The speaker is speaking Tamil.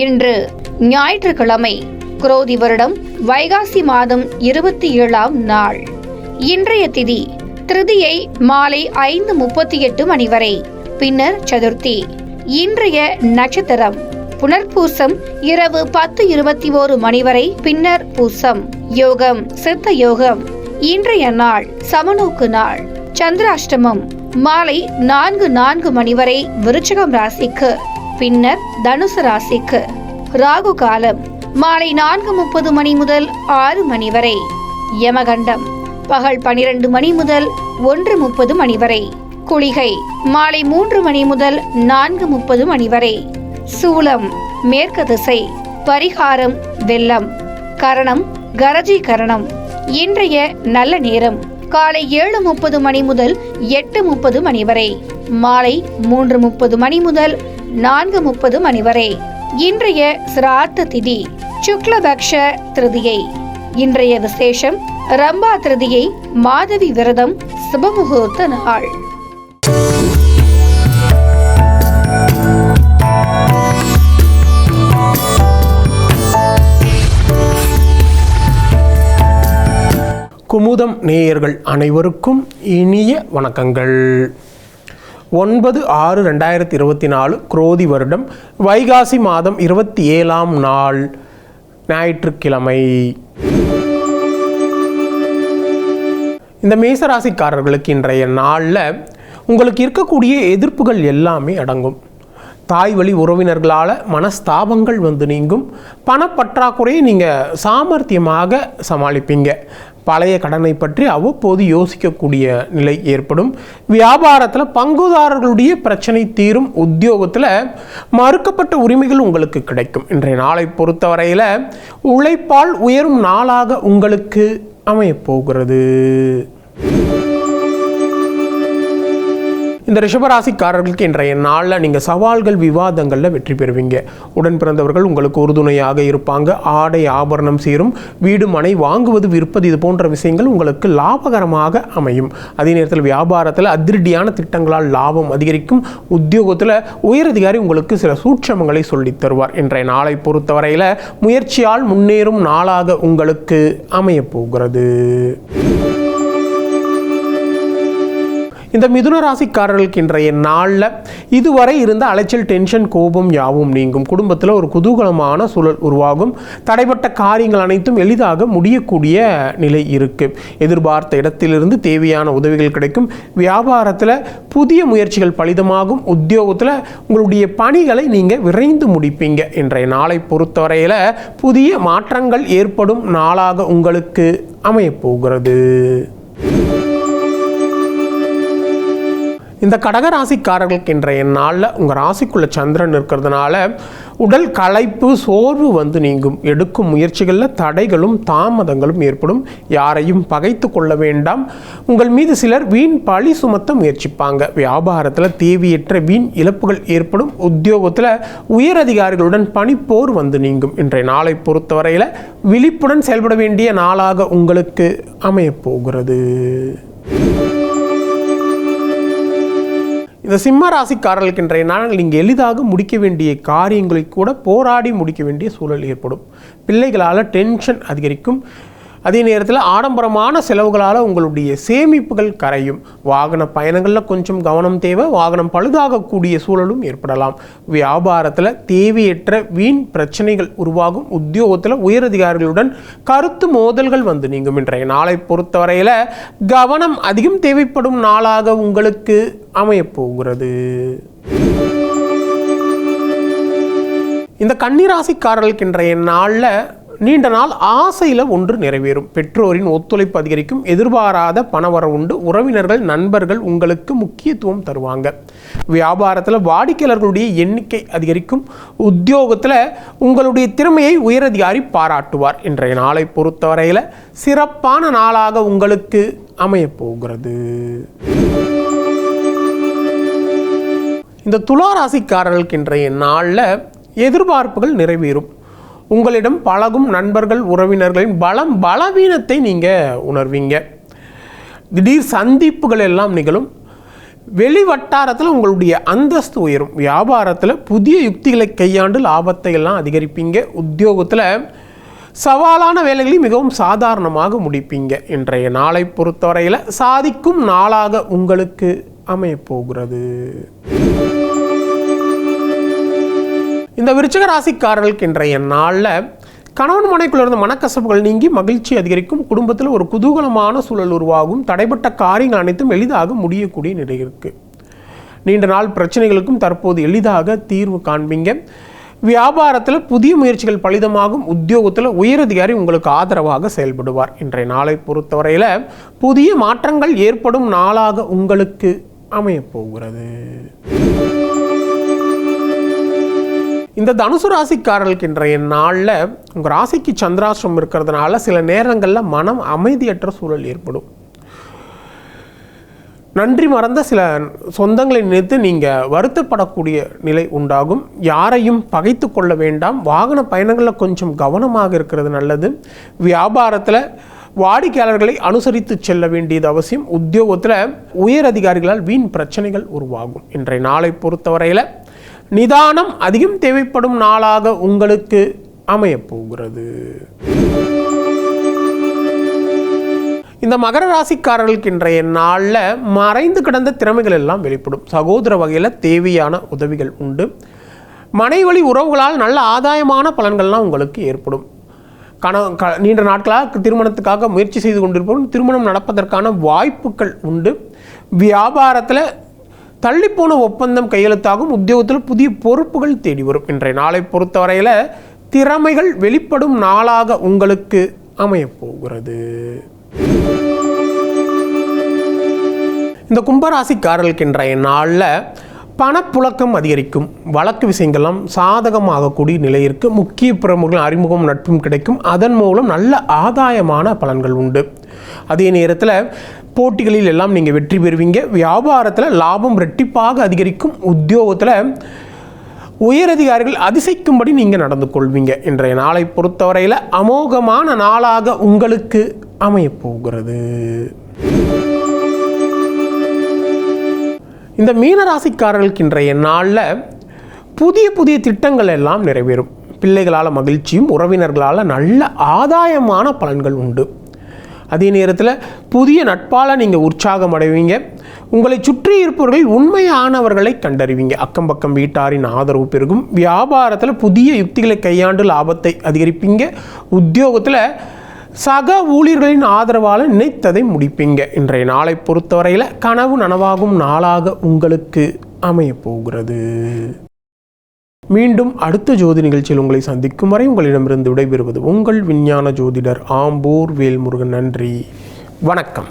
இன்று ஞாயிற்றுக்கிழமை, குரோதி வருடம் வைகாசி மாதம் 27ஆம் நாள். இன்றைய திதி திருதியை மாலை 5:38 மணி வரை, பின்னர் சதுர்த்தி. இன்றைய நட்சத்திரம் புனர்பூசம் இரவு 10:21 மணி வரை, பின்னர் பூசம். யோகம் சித்த யோகம். இன்றைய நாள் சமநோக்கு நாள். சந்திராஷ்டமம் மாலை 4:04 மணி வரை விருச்சிகம் ராசிக்கு, பின்னர் தனுசு ராசிக்கு. ராகு காலம் மாலை 4:30 மணி முதல் 6 மணி வரை. யமகண்டம் பகல் 12 மணி முதல் 1:30 மணி வரை. குளிகை மாலை 3 மணி முதல் 4:30 மணி வரை. சூலம் மேற்கு திசை. பரிகாரம் வெள்ளம். கரணம் கரஜி கரணம். இன்றைய நல்ல நேரம் காலை 7:30 மணி முதல் 8:30 மணி வரை, மாலை 3:30 மணி முதல் 4:30 மணி வரை. இன்றைய சிராத்த திதி சுக்லபக்ஷ திருதியை. இன்றைய விசேஷம் ரம்பா திருதியை, மாதவி விரதம், சுபமுகூர்த்த நாள். குமுதம் நேயர்கள் அனைவருக்கும் இனிய வணக்கங்கள். 9/6/2024 குரோதி வருடம் வைகாசி மாதம் 27ஆம் நாள் ஞாயிற்றுக்கிழமை. இந்த மேசராசிக்காரர்களுக்கு இன்றைய நாளில் உங்களுக்கு இருக்கக்கூடிய எதிர்ப்புகள் எல்லாமே அடங்கும். தாய் வழி உறவினர்களால் மனஸ்தாபங்கள் நீங்கும். பணப்பற்றாக்குறையை நீங்கள் சாமர்த்தியமாக சமாளிப்பீங்க. பழைய கடனை பற்றி அவ்வப்போது யோசிக்கக்கூடிய நிலை ஏற்படும். வியாபாரத்தில் பங்குதாரர்களுடைய பிரச்சனை தீரும். உத்தியோகத்தில் மறுக்கப்பட்ட உரிமைகள் உங்களுக்கு கிடைக்கும். இன்றைய நாளை பொறுத்தவரையில் உழைப்பால் உயரும் நாளாக உங்களுக்கு அமையப்போகிறது. இந்த ரிஷபராசிக்காரர்களுக்கு இன்றைய நாளில் நீங்கள் சவால்கள் விவாதங்களில் வெற்றி பெறுவீங்க. உடன் பிறந்தவர்கள் உங்களுக்கு உறுதுணையாக இருப்பாங்க. ஆடை ஆபரணம் சேரும். வீடு மனை வாங்குவது விற்பது இது போன்ற விஷயங்கள் உங்களுக்கு லாபகரமாக அமையும். அதே நேரத்தில் வியாபாரத்தில் அதிரடியான திட்டங்களால் லாபம் அதிகரிக்கும். உத்தியோகத்தில் உயரதிகாரி உங்களுக்கு சில சூட்சமங்களை சொல்லித் தருவார். இன்றைய நாளை பொறுத்தவரையில் முயற்சியால் முன்னேறும் நாளாக உங்களுக்கு அமையப்போகிறது. இந்த மிதுன ராசிக்காரர்களுக்கு இன்றைய நாளில் இதுவரை இருந்த அலைச்சல், டென்ஷன், கோபம் யாவும் நீங்கும். குடும்பத்தில் ஒரு குதூகலமான சூழல் உருவாகும். தடைப்பட்ட காரியங்கள் அனைத்தும் எளிதாக முடியக்கூடிய நிலை இருக்கு. எதிர்பார்த்த இடத்திலிருந்து தேவையான உதவிகள் கிடைக்கும். வியாபாரத்தில் புதிய முயற்சிகள் பலிதமாகும். உத்தியோகத்தில் உங்களுடைய பணிகளை நீங்கள் விரைந்து முடிப்பீங்க. இன்றைய நாளை பொறுத்தவரையில் புதிய மாற்றங்கள் ஏற்படும் நாளாக உங்களுக்கு அமையப்போகிறது. இந்த கடகராசிக்காரர்களுக்கு இன்றைய நாளில் உங்கள் ராசிக்குள்ள சந்திரன் இருக்கிறதுனால உடல் களைப்பு, சோர்வு நீங்கும். எடுக்கும் முயற்சிகளில் தடைகளும் தாமதங்களும் ஏற்படும். யாரையும் பகைத்து கொள்ள வேண்டாம். உங்கள் மீது சிலர் வீண் பழி சுமத்த முயற்சிப்பாங்க. வியாபாரத்தில் தேவையற்ற வீண் இழப்புகள் ஏற்படும். உத்தியோகத்தில் உயரதிகாரிகளுடன் பணிப்போர் நீங்கும். இன்றைய நாளை பொறுத்தவரையில் விழிப்புடன் செயல்பட வேண்டிய நாளாக உங்களுக்கு அமையப்போகிறது. இந்த சிம்ம ராசிக்காரர்களுக்கு இன்றைய நாளில் நீங்கள் எளிதாக முடிக்க வேண்டிய காரியங்களை கூட போராடி முடிக்க வேண்டிய சூழல் ஏற்படும். பிள்ளைகளால் டென்ஷன் அதிகரிக்கும். அதே நேரத்தில் ஆடம்பரமான செலவுகளால் உங்களுடைய சேமிப்புகள் கரையும். வாகன பயணங்களில் கொஞ்சம் கவனம் தேவை. வாகனம் பழுதாகக்கூடிய சூழலும் ஏற்படலாம். வியாபாரத்தில் தேவையற்ற வீண் பிரச்சனைகள் உருவாகும். உத்தியோகத்தில் உயரதிகாரிகளுடன் கருத்து மோதல்கள் நீங்கும். இன்றைய நாளை பொறுத்தவரையில் கவனம் அதிகம் தேவைப்படும் நாளாக உங்களுக்கு அமையப்போகிறது. இந்த கன்னிராசிக்காரர்களுக்கு இன்றைய நாளில் நீண்ட நாள் ஆசையில் ஒன்று நிறைவேறும். பெற்றோரின் ஒத்துழைப்பு அதிகரிக்கும். எதிர்பாராத பணவரவு உண்டு. உறவினர்கள், நண்பர்கள் உங்களுக்கு முக்கியத்துவம் தருவாங்க. வியாபாரத்தில் வாடிக்கையாளர்களுடைய எண்ணிக்கை அதிகரிக்கும். உத்தியோகத்தில் உங்களுடைய திறமையை உயரதிகாரி பாராட்டுவார். இன்றைய நாளை பொறுத்தவரையில் சிறப்பான நாளாக உங்களுக்கு அமையப்போகிறது. இந்த துலா ராசிக்காரர்களுக்கு இன்றைய நாளில் எதிர்பார்ப்புகள் நிறைவேறும். உங்களிடம் பழகும் நண்பர்கள், உறவினர்களின் பலவீனத்தை நீங்கள் உணர்வீங்க. திடீர் சந்திப்புகள் எல்லாம் நிகழும். வெளி வட்டாரத்தில் உங்களுடைய அந்தஸ்து உயரும். வியாபாரத்தில் புதிய யுக்திகளை கையாண்டு லாபத்தை எல்லாம் அதிகரிப்பீங்க. உத்தியோகத்தில் சவாலான வேலைகளையும் மிகவும் சாதாரணமாக முடிப்பீங்க. இன்றைய நாளை பொறுத்தவரையில் சாதிக்கும் நாளாக உங்களுக்கு அமையப்போகிறது. இந்த விருச்சிக ராசிக்காரர்களுக்கு இன்றைய நாளில் கணவன் மனைக்குள்ள இருந்த மனக்கசப்புகள் நீங்கி மகிழ்ச்சி அதிகரிக்கும். குடும்பத்தில் ஒரு குதூகலமான சூழல் உருவாகும். தடைப்பட்ட காரியங்கள் அனைத்தும் எளிதாக முடியக்கூடிய நிலை இருக்கு. நீண்ட நாள் பிரச்சனைகளுக்கும் தற்போது எளிதாக தீர்வு காண்பீங்க. வியாபாரத்தில் புதிய முயற்சிகள் பலிதமாகும். உத்தியோகத்தில் உயரதிகாரி உங்களுக்கு ஆதரவாக செயல்படுவார். இன்றைய நாளை பொறுத்தவரையில் புதிய மாற்றங்கள் ஏற்படும் நாளாக உங்களுக்கு அமையப்போகிறது. இந்த தனுசு ராசிக்காரர்களுக்கு இன்றைய நாளில் உங்கள் ராசிக்கு சந்திராஷ்டிரம் இருக்கிறதுனால சில நேரங்களில் மனம் அமைதியற்ற சூழல் ஏற்படும். நன்றி மறந்த சில சொந்தங்களை நினைத்து நீங்கள் வருத்தப்படக்கூடிய நிலை உண்டாகும். யாரையும் பகைத்து கொள்ள வேண்டாம். வாகன பயணங்களில் கொஞ்சம் கவனமாக இருக்கிறது நல்லது. வியாபாரத்தில் வாடிக்கையாளர்களை அனுசரித்து செல்ல வேண்டியது அவசியம். உத்தியோகத்தில் உயர் அதிகாரிகளால் வீண் பிரச்சனைகள் உருவாகும். இன்றைய நாளை பொறுத்தவரையில் நிதானம் அதிகம் தேவைப்படும் நாளாக உங்களுக்கு அமையப்போகிறது. இந்த மகர ராசிக்காரர்களுக்கு இன்றைய நாளில் மறைந்து கிடந்த திறமைகள் எல்லாம் வெளிப்படும். சகோதர வகையில் தேவையான உதவிகள் உண்டு. மனைவழி உறவுகளால் நல்ல ஆதாயமான பலன்கள்லாம் உங்களுக்கு ஏற்படும். நீண்ட நாட்களாக திருமணத்துக்காக முயற்சி செய்து கொண்டிருப்போம். திருமணம் நடப்பதற்கான வாய்ப்புகள் உண்டு. வியாபாரத்தில் தள்ளிப்போன ஒப்பந்தம் கையெழுத்தாகும். உத்தியோகத்தில் புதிய பொறுப்புகள் தேடி வரும். இன்றைய நாளை பொறுத்தவரையில் திறமைகள் வெளிப்படும் நாளாக உங்களுக்கு அமையப்போகிறது. இந்த கும்பராசிக்காரர்களுக்கு இன்றைய நாளில் பணப்புழக்கம் அதிகரிக்கும். வழக்கு விஷயங்கள்லாம் சாதகமாகக்கூடிய நிலை இருக்கு. முக்கிய பிரமுகர்கள் அறிமுகம் நட்பும் கிடைக்கும். அதன் மூலம் நல்ல ஆதாயமான பலன்கள் உண்டு. அதே நேரத்தில் போட்டிகளில் எல்லாம் நீங்கள் வெற்றி பெறுவீங்க. வியாபாரத்தில் லாபம் ரெட்டிப்பாக அதிகரிக்கும். உத்தியோகத்தில் உயரதிகாரிகள் அதிசயிக்கும்படி நீங்கள் நடந்து கொள்வீங்க. இன்றைய நாளை பொறுத்தவரையில் அமோகமான நாளாக உங்களுக்கு அமையப்போகிறது. இந்த மீனராசிக்காரர்களுக்கு இன்றைய நாளில் புதிய புதிய திட்டங்கள் எல்லாம் நிறைவேறும். பிள்ளைகளால் மகிழ்ச்சியும் உறவினர்களால் நல்ல ஆதாயமான பலன்கள் உண்டு. அதே நேரத்தில் புதிய நட்பால் நீங்கள் உற்சாகம் அடைவீங்க. உங்களை சுற்றி இருப்பவர்கள் உண்மையானவர்களை கண்டறிவீங்க. அக்கம் பக்கம் வீட்டாரின் ஆதரவு பெருகும். வியாபாரத்தில் புதிய யுக்திகளை கையாண்டு லாபத்தை அதிகரிப்பீங்க. உத்தியோகத்தில் சக ஊழியர்களின் ஆதரவால் நினைத்ததை முடிப்பீங்க. இன்றைய நாளை பொறுத்தவரையில் கனவு நனவாகும் நாளாக உங்களுக்கு அமையப்போகிறது. மீண்டும் அடுத்த ஜோதி நிகழ்ச்சியில் உங்களை சந்திக்கும் வரை உங்களிடமிருந்து விடைபெறுவது உங்கள் விஞ்ஞான ஜோதிடர் ஆம்பூர் வேல்முருகன். நன்றி, வணக்கம்.